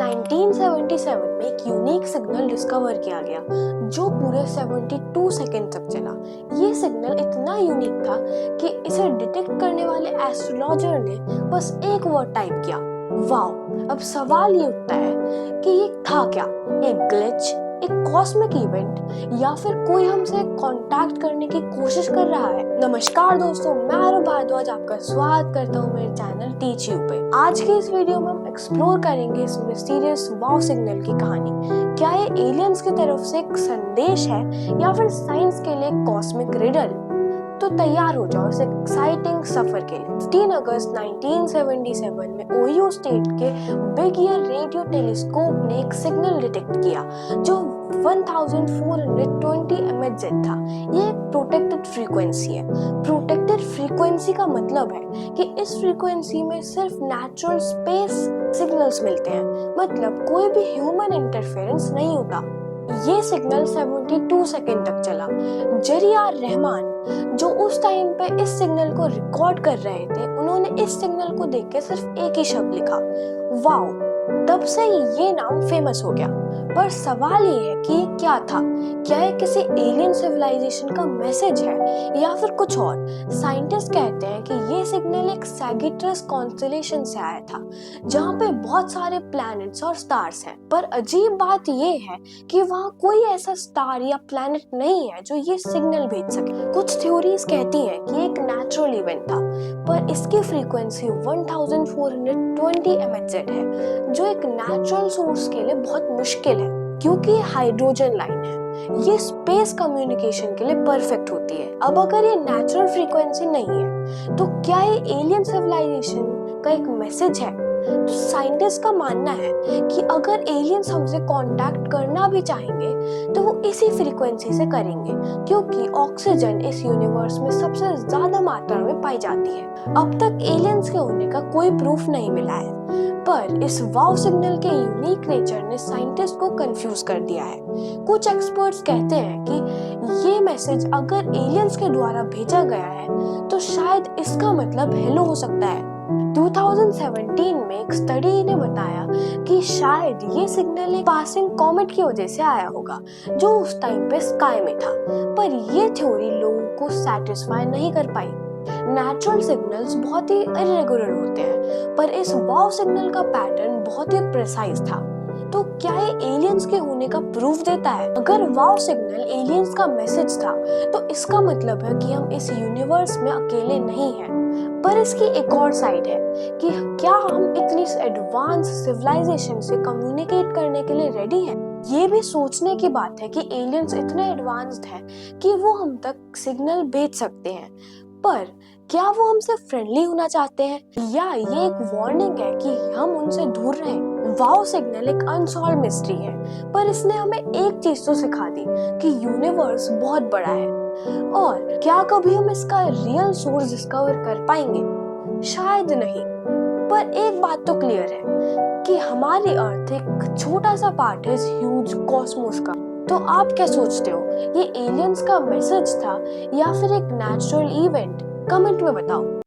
1977 में एक unique signal discover किया गया जो पूरे 72 सेकंड तक चला। ये सिग्नल इतना यूनिक था कि इसे डिटेक्ट करने वाले एस्ट्रोलॉजर ने बस एक वर्ड टाइप किया, वाओ। अब सवाल ये उठता है कि ये था क्या? एक ग्लिच, एक कॉस्मिक इवेंट, या फिर कोई हमसे कांटेक्ट करने की कोशिश कर रहा है? नमस्कार दोस्तों, मैं आरव भारद्वाज आपका स्वागत करता हूँ मेरे चैनल टीच यू पे। आज के इस वीडियो में हम एक्सप्लोर करेंगे इस मिस्टीरियस वाव सिग्नल की कहानी। क्या ये एलियंस की तरफ से एक संदेश है या फिर साइंस के लिए एक कॉस्मिक रिडल? तो तैयार हो जाओ इस एक्साइटिंग सफर के लिए। 15 अगस्त 1977 में ओहियो स्टेट के बिग ईयर रेडियो टेलीस्कोप ने एक सिग्नल डिटेक्ट किया जो 1420 MHz था। ये एक प्रोटेक्टेड फ्रीक्वेंसी है। प्रोटेक्टेड फ्रीक्वेंसी का मतलब है कि इस फ्रीक्वेंसी में सिर्फ नेचुरल स्पेस सिग्नल्स मिलते हैं, मतलब कोई भी ह्यूमन इंटरफेरेंस नहीं होता। ये सिग्नल 72 सेकंड तक चला। जरियार रहमान जो उस टाइम पे इस सिग्नल को रिकॉर्ड कर रहे थे, उन्होंने इस सिग्नल को देख के सिर्फ एक ही शब्द लिखा, वाओ। तब से ये नाम फेमस हो गया। पर सवाल ये है कि ये क्या था? क्या ये किसी एलियन सिविलाइजेशन का मैसेज है या फिर कुछ और? साइंटिस्ट कहते हैं कि ये सिग्नल एक सैगिटस कॉन्स्टेलेशन से आया था, जहाँ पे बहुत सारे प्लैनेट्स और स्टार्स हैं। पर अजीब बात ये है कि वहाँ कोई ऐसा स्टार या प्लैनेट नहीं है जो ये सिग्नल भेज सके। कुछ थ्योरीज कहती हैं कि एक नेचुरल इवेंट था, पर इसकी फ्रीक्वेंसी 1420 MHz है, जो एक नेचुरल सोर्स के लिए बहुत मुश्किल है क्योंकि ये हाइड्रोजन लाइन है। ये स्पेस कम्युनिकेशन के लिए परफेक्ट होती है। अब अगर ये नेचुरल फ्रीक्वेंसी नहीं है तो क्या ये एलियन सिविलाइजेशन का एक मैसेज है? तो साइंटिस्ट का मानना है कि अगर एलियंस हमसे कांटेक्ट करना भी चाहेंगे तो वो इसी फ्रीक्वेंसी से करेंगे, क्योंकि ऑक्सीजन इस यूनिवर्स में सबसे ज्यादा मात्रा में पाई जाती है। अब तक एलियंस के होने का कोई प्रूफ नहीं मिला है, पर इस वाव सिग्नल के यूनिक नेचर ने साइंटिस्ट को कंफ्यूज कर दिया है। कुछ एक्सपर्ट्स कहते हैं कि ये मैसेज अगर एलियंस के द्वारा भेजा गया है तो शायद इसका मतलब हेलो हो सकता है। 2017 में एक स्टडी ने बताया कि शायद ये सिग्नल एक पासिंग कॉमेट की वजह से आया होगा जो उस टाइम पे स्काई में था, पर ये थ्योरी लोगों को सेटिस्फाई नहीं कर पाई। नेचुरल सिग्नल्स बहुत ही इरेगुलर होते हैं, पर इस वाव सिग्नल का पैटर्न बहुत ही प्रिसाइज था। तो क्या ये एलियंस के होने का प्रूफ देता है? अगर वाव सिग्नल एलियंस का मैसेज था तो इसका मतलब है कि हम इस यूनिवर्स में अकेले नहीं हैं। पर इसकी एक और साइड है कि क्या हम इतनी एडवांस सिविलाइजेशन से कम्युनिकेट करने के लिए रेडी हैं? ये भी सोचने की बात है कि एलियंस इतने एडवांस्ड हैं कि वो हम तक सिग्नल भेज सकते हैं, पर क्या वो हमसे फ्रेंडली होना चाहते हैं या ये एक वार्निंग है कि हम उनसे दूर रहें? वाव सिग्नल एक अनसॉल्व मिस्ट्री है, पर इसने हमें एक चीज तो सिखा दी कि यूनिवर्स बहुत बड़ा है। और क्या कभी हम इसका रियल सोर्स डिस्कवर कर पाएंगे? शायद नहीं, पर एक बात तो क्लियर है कि हमारी अर्थ एक छोटा सा पार्ट है इस ह्यूज कॉस्मोस का। तो आप क्या सोचते हो, ये एलियंस का मैसेज था या फिर एक नेचुरल इवेंट? कमेंट में बताओ।